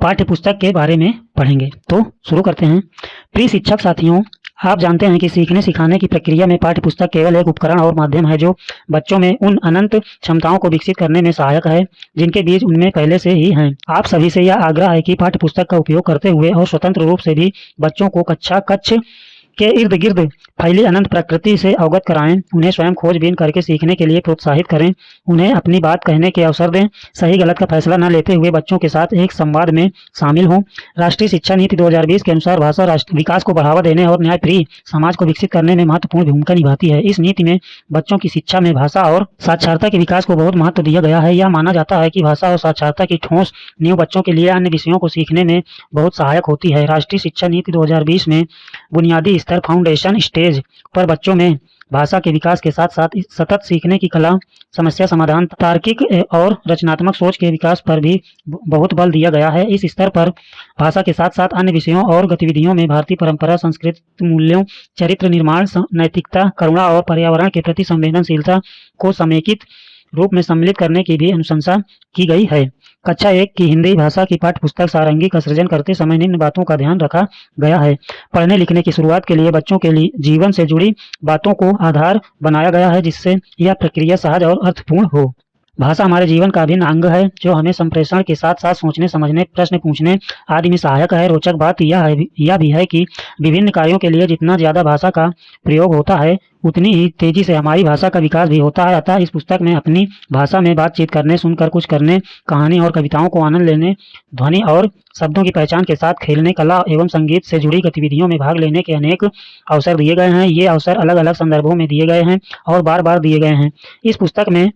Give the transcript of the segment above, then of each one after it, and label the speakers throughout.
Speaker 1: पाठ्य पुस्तक के बारे में पढ़ेंगे। तो शुरू करते हैं। प्रिय शिक्षक साथियों, आप जानते हैं कि सीखने सिखाने की प्रक्रिया में पाठ्य पुस्तक केवल एक उपकरण और माध्यम है जो बच्चों में उन अनंत क्षमताओं को विकसित करने में सहायक है जिनके बीज उनमें पहले से ही हैं। आप सभी से यह आग्रह है कि पाठ्य पुस्तक का उपयोग करते हुए और स्वतंत्र रूप से भी बच्चों को कक्ष के इर्द गिर्द फैली अनंत प्रकृति से अवगत कराएं, उन्हें स्वयं खोजबीन करके सीखने के लिए प्रोत्साहित करें, उन्हें अपनी बात कहने के अवसर दें, सही गलत का फैसला न लेते हुए बच्चों के साथ एक संवाद में शामिल हों। राष्ट्रीय शिक्षा नीति 2020 के अनुसार भाषा राष्ट्र विकास को बढ़ावा देने और न्यायप्रिय समाज को विकसित करने में महत्वपूर्ण भूमिका निभाती है। इस नीति में बच्चों की शिक्षा में भाषा और साक्षरता के विकास को बहुत महत्व दिया गया है। यह माना जाता है कि भाषा और साक्षरता की ठोस नींव बच्चों के लिए अन्य विषयों को सीखने में बहुत सहायक होती है। राष्ट्रीय शिक्षा नीति 2020 में बुनियादी स्तर फाउंडेशन स्टेज पर बच्चों में भाषा के विकास के साथ साथ सतत सीखने की कला, समस्या समाधान, तार्किक और रचनात्मक सोच के विकास पर भी बहुत बल दिया गया है। इस स्तर पर भाषा के साथ साथ अन्य विषयों और गतिविधियों में भारतीय परंपरा, संस्कृति, मूल्यों, चरित्र निर्माण, नैतिकता, करुणा और पर्यावरण के प्रति संवेदनशीलता को समेकित रूप में सम्मिलित करने की भी अनुशंसा की गई है। कक्षा 1 की हिंदी भाषा की पाठ्य पुस्तक सारंगी का सृजन करते समय निम्न बातों का ध्यान रखा गया है। पढ़ने लिखने की शुरुआत के लिए बच्चों के लिए जीवन से जुड़ी बातों को आधार बनाया गया है जिससे यह प्रक्रिया सहज और अर्थपूर्ण हो। भाषा हमारे जीवन का अभिन्न अंग है जो हमें संप्रेषण के साथ साथ सोचने, समझने, प्रश्न पूछने आदि में सहायक है। रोचक बात यह भी है कि विभिन्न कार्यों के लिए जितना ज़्यादा भाषा का प्रयोग होता है उतनी ही तेजी से हमारी भाषा का विकास भी होता है। अतः इस पुस्तक में अपनी भाषा में बातचीत करने, सुनकर कुछ करने, कहानी और कविताओं को आनंद लेने, ध्वनि और शब्दों की पहचान के साथ खेलने, कला एवं संगीत से जुड़ी गतिविधियों में भाग लेने के अनेक अवसर दिए गए हैं। ये अवसर अलग अलग संदर्भों में दिए गए हैं और बार बार दिए गए हैं। इस पुस्तक में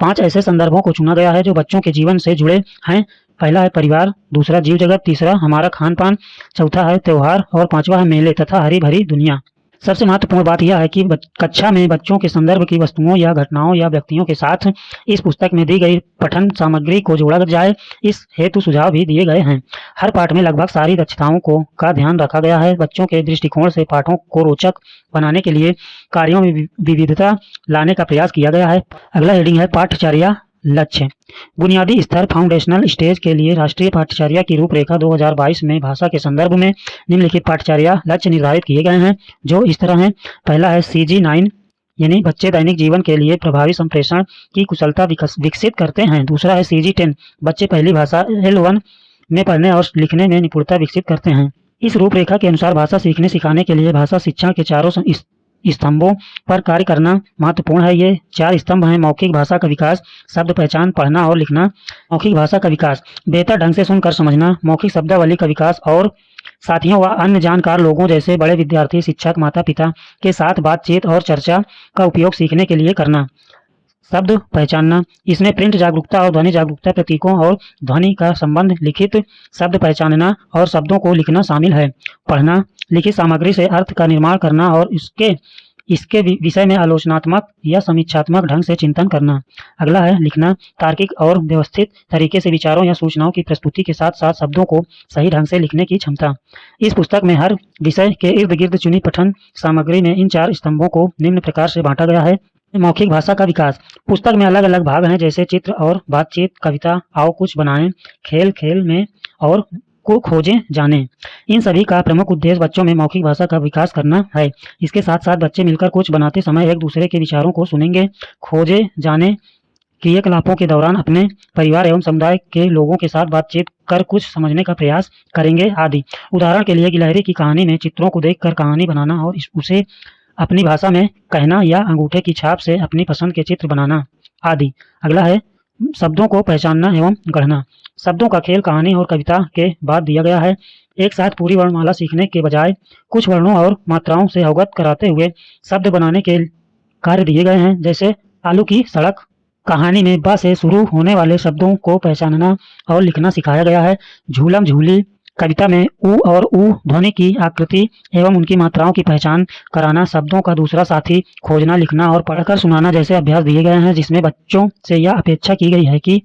Speaker 1: 5 ऐसे संदर्भों को चुना गया है जो बच्चों के जीवन से जुड़े हैं। पहला है परिवार, दूसरा जीव जगत, तीसरा हमारा खान पान, चौथा है त्योहार और पांचवा है मेले तथा हरी भरी दुनिया। सबसे महत्वपूर्ण बात यह है कि कक्षा में बच्चों के संदर्भ की वस्तुओं या घटनाओं या व्यक्तियों के साथ इस पुस्तक में दी गई पठन सामग्री को जोड़ा जाए, इस हेतु सुझाव भी दिए गए हैं। हर पाठ में लगभग सारी दक्षताओं का ध्यान रखा गया है। बच्चों के दृष्टिकोण से पाठों को रोचक बनाने के लिए कार्यों में विविधता लाने का प्रयास किया गया है। अगला हेडिंग है पाठ्यचर्या लक्ष्य। बुनियादी स्तर फाउंडेशनल स्टेज के लिए राष्ट्रीय पाठ्यचर्या की रूपरेखा 2022 में भाषा के संदर्भ में निम्नलिखित पाठ्यचर्या लक्ष्य निर्धारित किए गए हैं जो इस तरह हैं। पहला है CG9 यानी बच्चे दैनिक जीवन के लिए प्रभावी संप्रेषण की कुशलता विकसित करते हैं। दूसरा है CG10 बच्चे पहली भाषा L1 में पढ़ने और लिखने में निपुणता विकसित करते हैं। इस रूपरेखा के अनुसार भाषा सीखने सिखाने के लिए भाषा शिक्षा के चारों स्तंभों पर कार्य करना महत्वपूर्ण है। ये 4 स्तंभ हैं। मौखिक भाषा का विकास, शब्द पहचान, पढ़ना और लिखना। मौखिक भाषा का विकास, बेहतर ढंग से सुनकर समझना। मौखिक शब्दावली का विकास और साथियों व अन्य जानकार लोगों जैसे बड़े विद्यार्थी, शिक्षक, माता पिता के साथ बातचीत और चर्चा का उपयोग सीखने के लिए करना। शब्द पहचानना, इसमें प्रिंट जागरूकता और ध्वनि जागरूकता, प्रतीकों और ध्वनि का संबंध, लिखित शब्द पहचानना और शब्दों को लिखना शामिल है। पढ़ना, लिखित सामग्री से अर्थ का निर्माण करना और इसके विषय में आलोचनात्मक या समीक्षात्मक ढंग से चिंतन करना। अगला है लिखना, तार्किक और व्यवस्थित तरीके से विचारों या सूचनाओं की प्रस्तुति के साथ साथ शब्दों को सही ढंग से लिखने की क्षमता। इस पुस्तक में हर विषय के इर्द गिर्द चुनी पठन सामग्री में इन 4 स्तंभों को निम्न प्रकार से बांटा गया है। मौखिक भाषा का विकास, पुस्तक में अलग अलग भाग हैं जैसे चित्र और बातचीत, कविता, आओ कुछ बनाएं, खेल में और को खोजें जाने। इन सभी का प्रमुख उद्देश्य बच्चों में मौखिक भाषा का विकास करना है। इसके साथ साथ बच्चे मिलकर कुछ बनाते समय एक दूसरे के विचारों को सुनेंगे, खोजे जाने, क्रियाकलापों के दौरान अपने परिवार एवं समुदाय के लोगों के साथ बातचीत कर कुछ समझने का प्रयास करेंगे आदि। उदाहरण के लिए गिलहरी की कहानी में चित्रों को देखकर कहानी बनाना और उसे अपनी भाषा में कहना या अंगूठे की छाप से अपनी पसंद के चित्र बनाना आदि। अगला है शब्दों को पहचानना एवं गढ़ना। शब्दों का खेल कहानी और कविता के बाद दिया गया है। एक साथ पूरी वर्णमाला सीखने के बजाय कुछ वर्णों और मात्राओं से अवगत कराते हुए शब्द बनाने के कार्य दिए गए हैं जैसे आलू की सड़क। कहानी में ब से शुरू होने वाले शब्दों को पहचानना और लिखना सिखाया गया है। झूलम झूली, कविता में ऊ और ऊ ध्वनि की आकृति एवं उनकी मात्राओं की पहचान कराना, शब्दों का दूसरा साथी खोजना, लिखना और पढ़कर सुनाना जैसे अभ्यास दिए गए हैं जिसमें बच्चों से यह अपेक्षा की गई है कि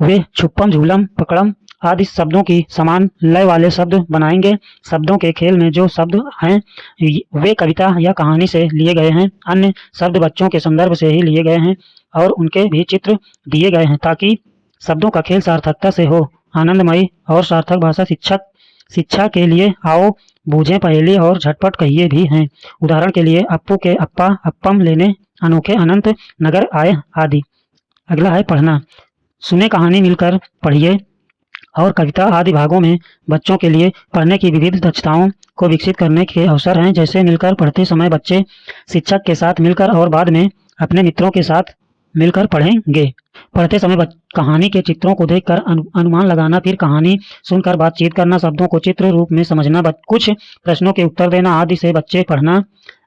Speaker 1: वे छुप्पम, झूलम, पकड़म आदि शब्दों की समान लय वाले शब्द बनाएंगे। शब्दों के खेल में जो शब्द हैं वे कविता या कहानी से लिए गए हैं। अन्य शब्द बच्चों के संदर्भ से ही लिए गए हैं और उनके भी चित्र दिए गए हैं ताकि शब्दों का खेल सार्थकता से हो आनंदमयी और सार्थक भाषा शिक्षा के लिए आओ बूझें पहेली और झटपट कहिए भी हैं। उदाहरण के लिए अप्पू के अप्पा अप्पम लेने अनोखे अनंत नगर आए आदि। अगला है पढ़ना। सुने कहानी मिलकर पढ़िए और कविता आदि भागों में बच्चों के लिए पढ़ने की विविध दक्षताओं को विकसित करने के अवसर हैं। जैसे मिलकर पढ़ते समय बच्चे शिक्षक के साथ मिलकर और बाद में अपने मित्रों के साथ मिलकर पढ़ेंगे। पढ़ते समय कहानी के चित्रों को देखकर अनुमान लगाना, फिर कहानी सुनकर बातचीत करना, शब्दों को चित्र रूप में समझना, कुछ प्रश्नों के उत्तर देना आदि से बच्चे पढ़ना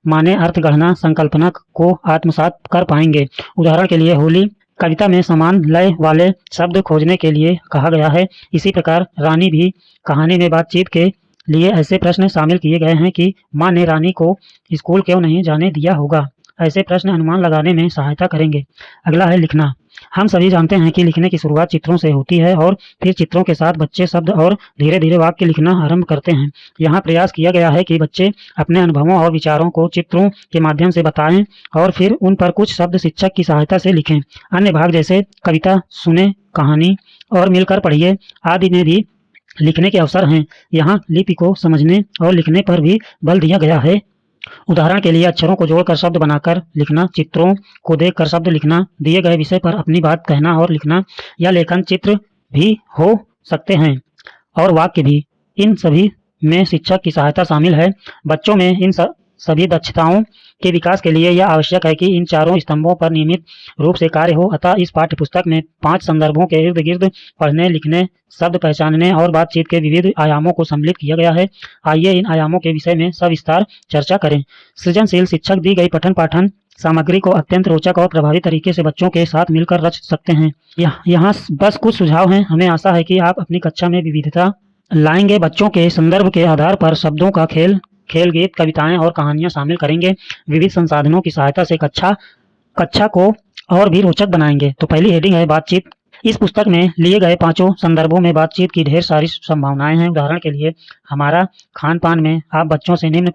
Speaker 1: माने अर्थ गढ़ना, संकल्पना को आत्मसात कर पाएंगे। उदाहरण के लिए होली कविता में समान लय वाले शब्द खोजने के लिए कहा गया है। इसी प्रकार रानी भी कहानी में बातचीत के लिए ऐसे प्रश्न शामिल किए गए हैं कि माँ ने रानी को स्कूल क्यों नहीं जाने दिया होगा। ऐसे प्रश्न अनुमान लगाने में सहायता करेंगे। अगला है लिखना। हम सभी जानते हैं कि लिखने की शुरुआत चित्रों से होती है और फिर चित्रों के साथ बच्चे शब्द और धीरे धीरे वाक्य लिखना आरंभ करते हैं। यहाँ प्रयास किया गया है कि बच्चे अपने अनुभवों और विचारों को चित्रों के माध्यम से बताएं और फिर उन पर कुछ शब्द शिक्षक की सहायता से लिखें। अन्य भाग जैसे कविता, सुने कहानी और मिलकर पढ़िए आदि में भी लिखने के अवसर हैं। यहाँ लिपि को समझने और लिखने पर भी बल दिया गया है। उदाहरण के लिए अक्षरों को जोड़कर शब्द बनाकर लिखना, चित्रों को देखकर शब्द लिखना, दिए गए विषय पर अपनी बात कहना और लिखना, या लेखन चित्र भी हो सकते हैं और वाक्य भी। इन सभी में शिक्षक की सहायता शामिल है। बच्चों में इन सभी दक्षताओं के विकास के लिए यह आवश्यक है कि इन चारों स्तंभों पर नियमित रूप से कार्य हो। अतः इस पाठ्य पुस्तक में 5 संदर्भों के इर्द गिर्द पढ़ने, लिखने, शब्द पहचानने और बातचीत के विविध आयामों को सम्मिलित किया गया है। आइए इन आयामों के विषय में सविस्तार चर्चा करें। सृजनशील शिक्षक दी गई पठन पाठन सामग्री को अत्यंत रोचक और प्रभावी तरीके से बच्चों के साथ मिलकर रच सकते हैं। यहाँ बस कुछ सुझाव हैं। हमें आशा है कि आप अपनी कक्षा में विविधता लाएंगे। बच्चों के संदर्भ के आधार पर शब्दों का खेल, गीत, कविताएं और कहानियां शामिल करेंगे। विविध संसाधनों की सहायता से कक्षा को और भी रोचक बनाएंगे। तो पहली हेडिंग है बातचीत। इस पुस्तक में लिए गए 5 संदर्भों में बातचीत की ढेर सारी संभावनाएं हैं। उदाहरण के लिए हमारा खान पान में आप बच्चों से निम्न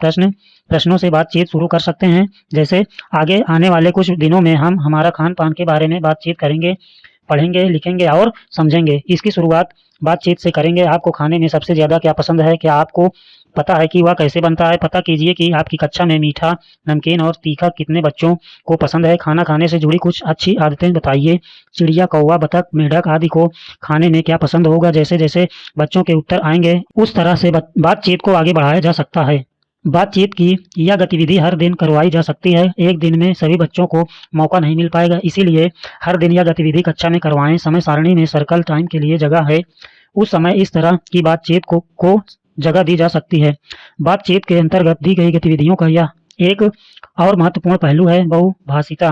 Speaker 1: प्रश्नों से बातचीत शुरू कर सकते हैं। जैसे आगे आने वाले कुछ दिनों में हम हमारा खान पान के बारे में बातचीत करेंगे, पढ़ेंगे, लिखेंगे और समझेंगे। इसकी शुरुआत बातचीत से करेंगे। आपको खाने में सबसे ज़्यादा क्या पसंद है? क्या आपको पता है कि वह कैसे बनता है? पता कीजिए कि आपकी कक्षा में मीठा, नमकीन और तीखा कितने बच्चों को पसंद है। खाना खाने से जुड़ी कुछ अच्छी आदतें बताइए। चिड़िया, कौवा, बतख, मेंढक आदि को खाने में क्या पसंद होगा? जैसे जैसे बच्चों के उत्तर आएंगे उस तरह से बातचीत को आगे बढ़ाया जा सकता है। बातचीत की यह गतिविधि हर दिन करवाई जा सकती है। एक दिन में सभी बच्चों को मौका नहीं मिल पाएगा, इसीलिए हर दिन यह गतिविधि कक्षा में करवाएं। समय सारणी में सर्कल टाइम के लिए जगह है। उस समय इस तरह की बातचीत को जगह दी जा सकती है। बातचीत के अंतर्गत दी गई गतिविधियों का यह एक और महत्वपूर्ण पहलू है बहुभाषिता।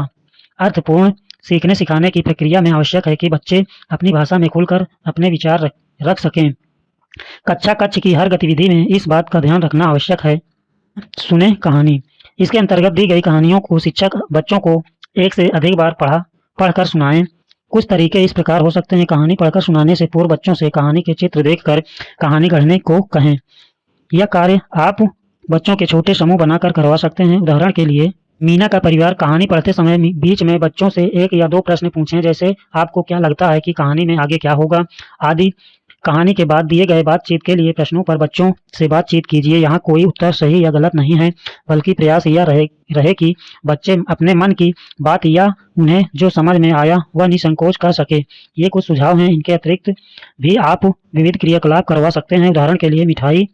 Speaker 1: अर्थपूर्ण सीखने सिखाने की प्रक्रिया में आवश्यक है कि बच्चे अपनी भाषा में खुलकर अपने विचार रख सकें। कक्ष की हर गतिविधि में इस बात का ध्यान रखना आवश्यक है। सुने कहानी। इसके अंतर्गत दी गई कहानियों को शिक्षक बच्चों को एक से अधिक बार पढ़कर सुनाएं। कुछ तरीके इस प्रकार हो सकते हैं। कहानी पढ़कर सुनाने से पूर्व बच्चों से कहानी के चित्र देखकर कहानी गढ़ने को कहें। यह कार्य आप बच्चों के छोटे समूह बनाकर करवा सकते हैं। उदाहरण के लिए मीना का परिवार कहानी पढ़ते समय बीच में बच्चों से 1 या 2 प्रश्न पूछें, जैसे आपको क्या लगता है कि कहानी में आगे क्या होगा आदि। कहानी के बाद दिए गए बातचीत के लिए प्रश्नों पर बच्चों से बातचीत कीजिए। यहाँ कोई उत्तर सही या गलत नहीं है, बल्कि प्रयास यह रहे कि बच्चे अपने मन की बात या उन्हें जो समझ में आया वह निसंकोच कर सके। ये कुछ सुझाव हैं। इनके अतिरिक्त भी आप विविध क्रियाकलाप करवा सकते हैं। उदाहरण के लिए मिठाई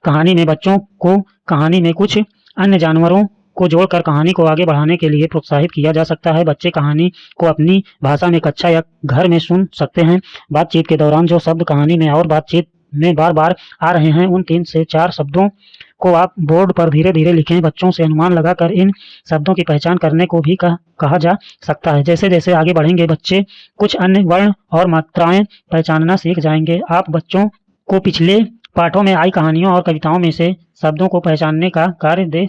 Speaker 1: कहानी में बच्चों को कहानी में कुछ अन्य जानवरों को जोड़कर कहानी को आगे बढ़ाने के लिए प्रोत्साहित किया जा सकता है। बच्चे कहानी को अपनी भाषा में कक्षा या घर में सुन सकते हैं। बातचीत के दौरान जो शब्द कहानी में और बातचीत में बार बार आ रहे हैं उन 3 से 4 शब्दों को आप बोर्ड पर धीरे धीरे लिखें। बच्चों से अनुमान लगाकर इन शब्दों की पहचान करने को भी कहा जा सकता है। जैसे जैसे आगे बढ़ेंगे बच्चे कुछ अन्य वर्ण और मात्राएं पहचानना सीख जाएंगे। आप बच्चों को पिछले पाठों में आई कहानियों और कविताओं में से शब्दों को पहचानने का कार्य दे।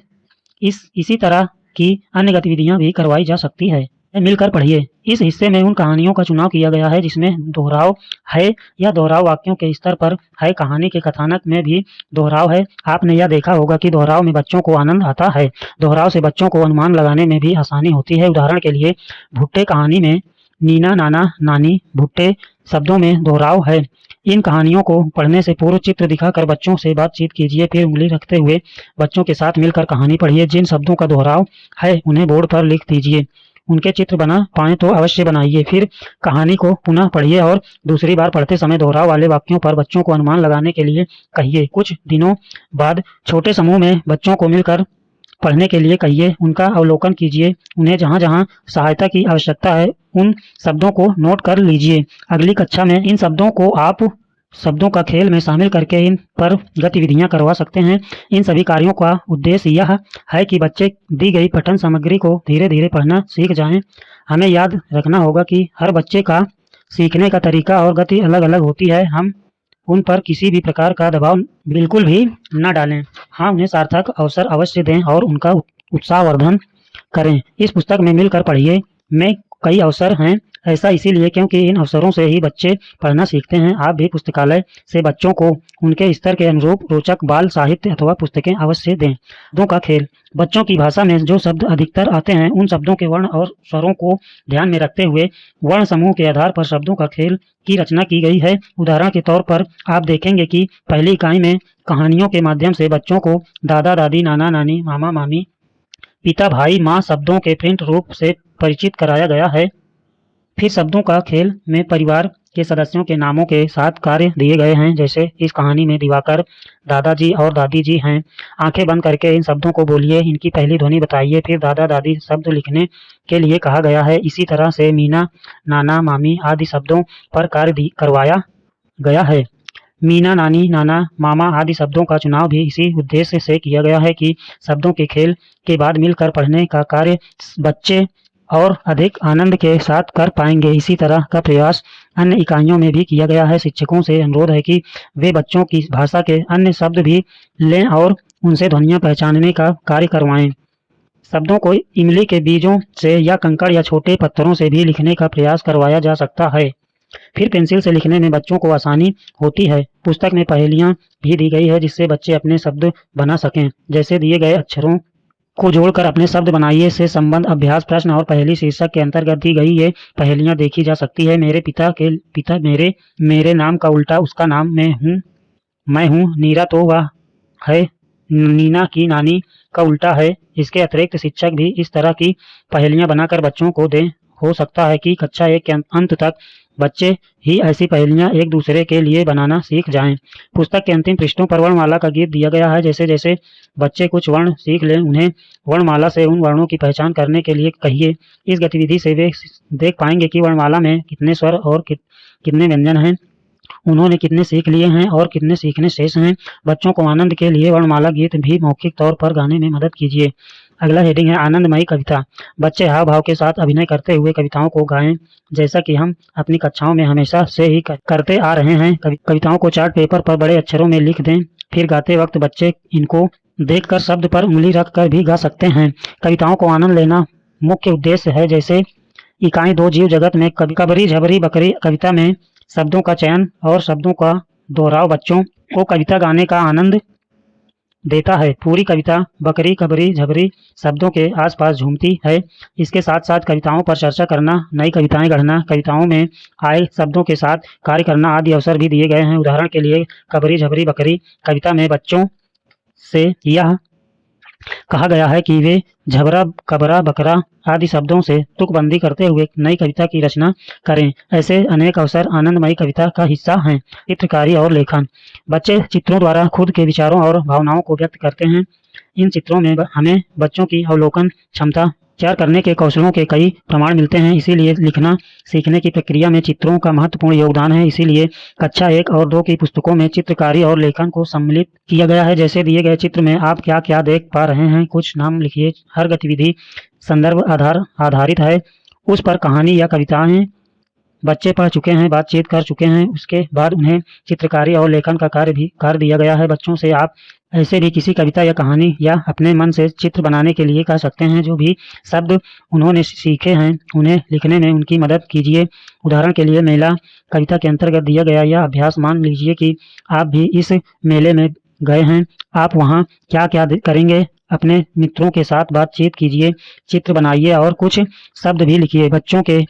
Speaker 1: इसी तरह की अन्य गतिविधियां भी करवाई जा सकती है। मिलकर पढ़िए। इस हिस्से में उन कहानियों का चुनाव किया गया है जिसमें दोहराव है या दोहराव वाक्यों के स्तर पर है। कहानी के कथानक में भी दोहराव है। आपने यह देखा होगा कि दोहराव में बच्चों को आनंद आता है। दोहराव से बच्चों को अनुमान लगाने में भी आसानी होती है। उदाहरण के लिए भुट्टे कहानी में नीना, नाना, नानी, भुट्टे शब्दों में दोहराव है। इन कहानियों को पढ़ने से पूर्व चित्र दिखाकर बच्चों से बातचीत कीजिए, फिर उंगली रखते हुए बच्चों के साथ मिलकर कहानी पढ़िए। जिन शब्दों का दोहराव है उन्हें बोर्ड पर लिख दीजिए। उनके चित्र बना पाएं तो अवश्य बनाइए। फिर कहानी को पुनः पढ़िए और दूसरी बार पढ़ते समय दोहराव वाले वाक्यों पर बच्चों को अनुमान लगाने के लिए कहिए। कुछ दिनों बाद छोटे समूह में बच्चों को मिलकर पढ़ने के लिए कहिए। उनका अवलोकन कीजिए। उन्हें जहाँ जहाँ सहायता की आवश्यकता है उन शब्दों को नोट कर लीजिए। अगली कक्षा में इन शब्दों को आप शब्दों का खेल में शामिल करके इन पर गतिविधियां करवा सकते हैं। इन सभी कार्यों का उद्देश्य यह है कि बच्चे दी गई पठन सामग्री को धीरे धीरे पढ़ना सीख जाएं। हमें याद रखना होगा कि हर बच्चे का सीखने का तरीका और गति अलग अलग होती है। हम उन पर किसी भी प्रकार का दबाव बिल्कुल भी न डालें। हाँ, उन्हें सार्थक अवसर अवश्य दें और उनका उत्साहवर्धन करें। इस पुस्तक में मिलकर पढ़िए में कई अवसर हैं। ऐसा इसीलिए क्योंकि इन अवसरों से ही बच्चे पढ़ना सीखते हैं। आप भी पुस्तकालय से बच्चों को उनके स्तर के अनुरूप रोचक बाल साहित्य अथवा पुस्तकें अवश्य दें। शब्दों का खेल। बच्चों की भाषा में जो शब्द अधिकतर आते हैं उन शब्दों के वर्ण और स्वरों को ध्यान में रखते हुए वर्ण समूह के आधार पर शब्दों का खेल की रचना की गई है। उदाहरण के तौर पर आप देखेंगे कि पहली इकाई में कहानियों के माध्यम से बच्चों को दादा दादी, नाना नानी, मामा मामी, पिता भाई, माँ शब्दों के प्रिंट रूप से परिचित कराया गया है। फिर शब्दों का खेल में परिवार के सदस्यों के नामों के साथ कार्य दिए गए हैं। जैसे इस कहानी में दिवाकर दादाजी और दादी जी हैं। आंखें बंद करके इन शब्दों को बोलिए, इनकी पहली ध्वनि बताइए। फिर दादा दादी शब्द लिखने के लिए कहा गया है। इसी तरह से मीना, नाना, मामी आदि शब्दों पर कार्य करवाया गया है। मीना, नानी, नाना, मामा आदि शब्दों का चुनाव भी इसी उद्देश्य से किया गया है कि शब्दों के खेल के बाद मिलकर पढ़ने का कार्य बच्चे और अधिक आनंद के साथ कर पाएंगे। इसी तरह का प्रयास अन्य इकाइयों में भी किया गया है। शिक्षकों से अनुरोध है कि वे बच्चों की भाषा के अन्य शब्द भी लें और उनसे ध्वनियाँ पहचानने का कार्य करवाएं। शब्दों को इमली के बीजों से या कंकड़ या छोटे पत्थरों से भी लिखने का प्रयास करवाया जा सकता है। फिर पेंसिल से लिखने में बच्चों को आसानी होती है। पुस्तक में पहेलियाँ भी दी गई है जिससे बच्चे अपने शब्द बना सकें। जैसे दिए गए अक्षरों को जोड़कर अपने शब्द बनाइए से संबंध अभ्यास प्रश्न और पहेली शीर्षक के अंतर्गत दी गई ये पहेलियाँ देखी जा सकती है। मेरे पिता मेरे नाम का उल्टा उसका नाम मैं हूँ। नीरा तो वह है, नीना की नानी का उल्टा है। इसके अतिरिक्त शिक्षक भी इस तरह की पहेलियाँ बनाकर बच्चों को दें। हो सकता है कि कक्षा 1 के अंत तक बच्चे ही ऐसी पहेलियाँ एक दूसरे के लिए बनाना सीख जाएं। पुस्तक के अंतिम पृष्ठों पर वर्णमाला का गीत दिया गया है। जैसे जैसे बच्चे कुछ वर्ण सीख लें उन्हें वर्णमाला से उन वर्णों की पहचान करने के लिए कहिए। इस गतिविधि से वे देख पाएंगे कि वर्णमाला में कितने स्वर और कितने व्यंजन हैं, उन्होंने कितने सीख लिए हैं और कितने सीखने शेष हैं। बच्चों को आनंद के लिए वर्णमाला गीत भी मौखिक तौर पर गाने में मदद कीजिए। अगला हेडिंग है आनंदमयी कविता। बच्चे हाव भाव के साथ अभिनय करते हुए कविताओं को गाएं, जैसा कि हम अपनी कक्षाओं में हमेशा से ही करते आ रहे हैं। कविताओं को चार्ट पेपर पर बड़े अक्षरों में लिख दें। फिर गाते वक्त बच्चे इनको देखकर शब्द पर उंगली रख कर भी गा सकते हैं। कविताओं को आनंद लेना मुख्य उद्देश्य है। जैसे इकाई 2 जीव जगत में कबरी झबरी बकरी कविता में शब्दों का चयन और शब्दों का दोहराव बच्चों को कविता गाने का आनंद देता है। पूरी कविता बकरी कबरी झबरी शब्दों के आसपास झूमती है। इसके साथ साथ कविताओं पर चर्चा करना, नई कविताएं गढ़ना, कविताओं में आए शब्दों के साथ कार्य करना आदि अवसर भी दिए गए हैं। उदाहरण के लिए कबरी झबरी बकरी कविता में बच्चों से यह कहा गया है कि वे झबरा, कबरा, बकरा आदि शब्दों से तुकबंदी करते हुए नई कविता की रचना करें। ऐसे अनेक अवसर आनंदमयी कविता का हिस्सा हैं। चित्रकारी और लेखन। बच्चे चित्रों द्वारा खुद के विचारों और भावनाओं को व्यक्त करते हैं। इन चित्रों में हमें बच्चों की अवलोकन क्षमता, विचार करने के कौशलों के कई प्रमाण मिलते हैं। इसीलिए लिखना सीखने की प्रक्रिया में चित्रों का महत्वपूर्ण योगदान है। इसीलिए कक्षा 1 और 2 की पुस्तकों में चित्रकारी और लेखन को सम्मिलित किया गया है। जैसे दिए गए चित्र में आप क्या क्या देख पा रहे हैं, कुछ नाम लिखिए। हर गतिविधि संदर्भ आधारित है। उस पर कहानी या कविताएं बच्चे पढ़ चुके हैं, बातचीत कर चुके हैं। उसके बाद उन्हें चित्रकारी और लेखन का कार्य दिया गया है। बच्चों से आप ऐसे भी किसी कविता या कहानी या अपने मन से चित्र बनाने के लिए कह सकते हैं। जो भी शब्द उन्होंने सीखे हैं उन्हें लिखने में उनकी मदद कीजिए। उदाहरण के लिए मेला कविता के अंतर्गत दिया गया यह अभ्यास मान लीजिए कि आप भी इस मेले में गए हैं। आप वहाँ क्या क्या करेंगे, अपने मित्रों के साथ बातचीत कीजिए, चित्र बनाइए और कुछ शब्द भी लिखिए। बच्चों के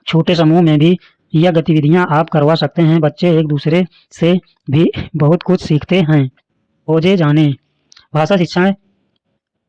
Speaker 1: छोटे समूह में भी यह गतिविधियां आप करवा सकते हैं। बच्चे एक दूसरे से भी बहुत कुछ सीखते हैं। खोजे जाने भाषा शिक्षा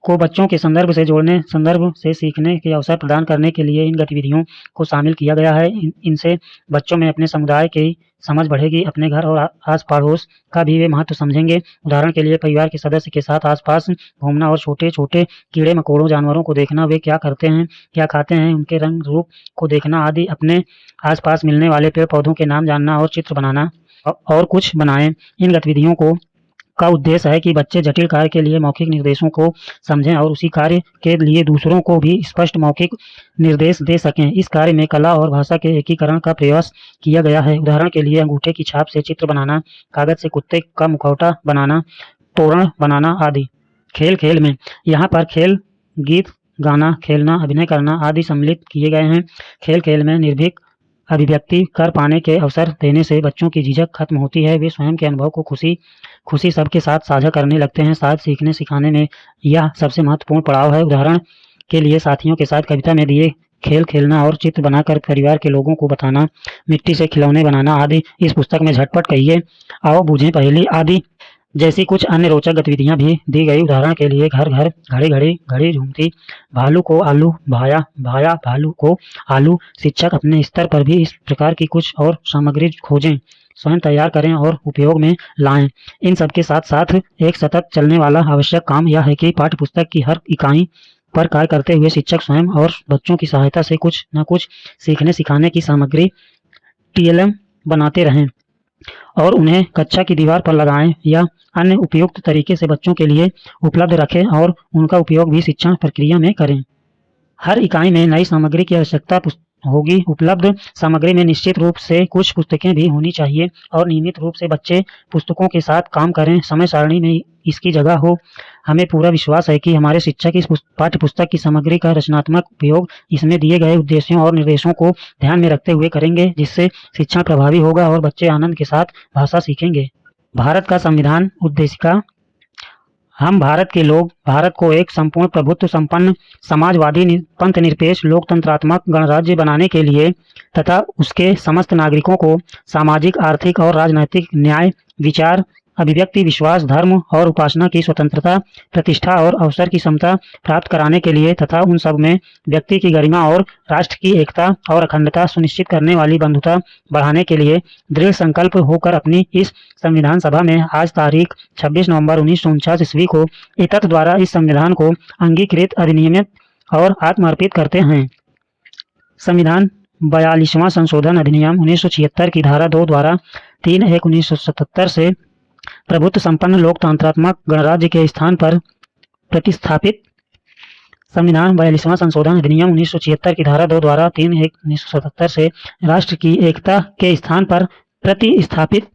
Speaker 1: को बच्चों के संदर्भ से जोड़ने, संदर्भ से सीखने के अवसर प्रदान करने के लिए इन गतिविधियों को शामिल किया गया है। इनसे बच्चों में अपने समुदाय की समझ बढ़ेगी, अपने घर और आस पड़ोस का भी वे महत्व समझेंगे। उदाहरण के लिए परिवार के सदस्य के साथ आसपास घूमना और छोटे छोटे कीड़े मकोड़ों जानवरों को देखना, वे क्या करते हैं, क्या खाते हैं, उनके रंग रूप को देखना आदि। अपने आसपास मिलने वाले पेड़ पौधों के नाम जानना और चित्र बनाना और कुछ बनाएं। इन गतिविधियों का उद्देश्य है कि बच्चे जटिल कार्य के लिए मौखिक निर्देशों को समझें और उसी कार्य के लिए दूसरों को भी स्पष्ट मौखिक निर्देश दे सकें। इस कार्य में कला और भाषा के एकीकरण का प्रयास किया गया है। उदाहरण के लिए अंगूठे की छाप से चित्र बनाना, कागज से कुत्ते का मुखौटा बनाना, तोरण बनाना आदि। खेल खेल में यहाँ पर खेल, गीत गाना, खेलना, अभिनय करना आदि सम्मिलित किए गए हैं। खेल खेल में निर्भीक अभिव्यक्ति कर पाने के अवसर देने से बच्चों की झिझक खत्म होती है। वे स्वयं के अनुभव को खुशी सबके साथ साझा करने लगते हैं। शायद सीखने सिखाने में यह सबसे महत्वपूर्ण पड़ाव है। उदाहरण के लिए साथियों के साथ कविता में दिए खेल खेलना और चित्र बनाकर परिवार के लोगों को बताना, मिट्टी से खिलौने बनाना आदि। इस पुस्तक में झटपट कहिए, आओ बूझें पहेली आदि जैसी कुछ अन्य रोचक गतिविधियां भी दी गई। उदाहरण के लिए घर घर, घड़ी घड़ी, घड़ी झूमती, भालू को आलू भाया, भाया भालू को आलू। शिक्षक अपने स्तर पर भी इस प्रकार की कुछ और सामग्री खोजें, स्वयं तैयार करें और उपयोग में लाएं। इन सब के साथ साथ एक सतत चलने वाला आवश्यक काम यह है कि पाठ्यपुस्तक की हर इकाई पर कार्य करते हुए शिक्षक स्वयं और बच्चों की सहायता से कुछ न कुछ सीखने सिखाने की सामग्री टीएलएम बनाते रहें और उन्हें कक्षा की दीवार पर लगाएं या अन्य उपयुक्त तरीके से बच्चों के लिए उपलब्ध रखें और उनका उपयोग भी शिक्षण प्रक्रिया में करें। हर इकाई में नई सामग्री की आवश्यकता होगी। उपलब्ध सामग्री में निश्चित रूप से कुछ पुस्तकें भी होनी चाहिए और नियमित रूप से बच्चे पुस्तकों के साथ काम करें। समय सारणी में इसकी जगह हो। हमें पूरा विश्वास है कि हमारे शिक्षक इस पाठ्यपुस्तक की सामग्री का रचनात्मक उपयोग इसमें दिए गए उद्देश्यों और निर्देशों को ध्यान में रखते हुए करेंगे, जिससे शिक्षण प्रभावी होगा और बच्चे आनंद के साथ भाषा सीखेंगे। भारत का संविधान उद्देशिका। हम भारत के लोग भारत को एक संपूर्ण प्रभुत्व संपन्न समाजवादी पंथ निरपेक्ष लोकतंत्रात्मक गणराज्य बनाने के लिए तथा उसके समस्त नागरिकों को सामाजिक, आर्थिक और राजनैतिक न्याय, विचार, अभिव्यक्ति, विश्वास, धर्म और उपासना की स्वतंत्रता, प्रतिष्ठा और अवसर की समता प्राप्त कराने के लिए तथा उन सब में व्यक्ति की गरिमा और राष्ट्र की एकता और अखंडता सुनिश्चित करने वाली बंधुता बढ़ाने के लिए दृढ़ संकल्प होकर अपनी इस संविधान सभा में आज तारीख 26 नवंबर 1949 ईस्वी को एतत् द्वारा इस संविधान को अंगीकृत, अधिनियमित और आत्मार्पित करते हैं। संविधान 42वां संशोधन अधिनियम 1976 की धारा 2 द्वारा 3/1/1977 से प्रभुत्व संपन्न लोकतंत्रात्मक गणराज्य के स्थान पर प्रतिस्थापित। संविधान 42वां संशोधन अधिनियम 1976 की धारा 2 द्वारा 3/1/1977 से राष्ट्र की एकता के स्थान पर प्रतिस्थापित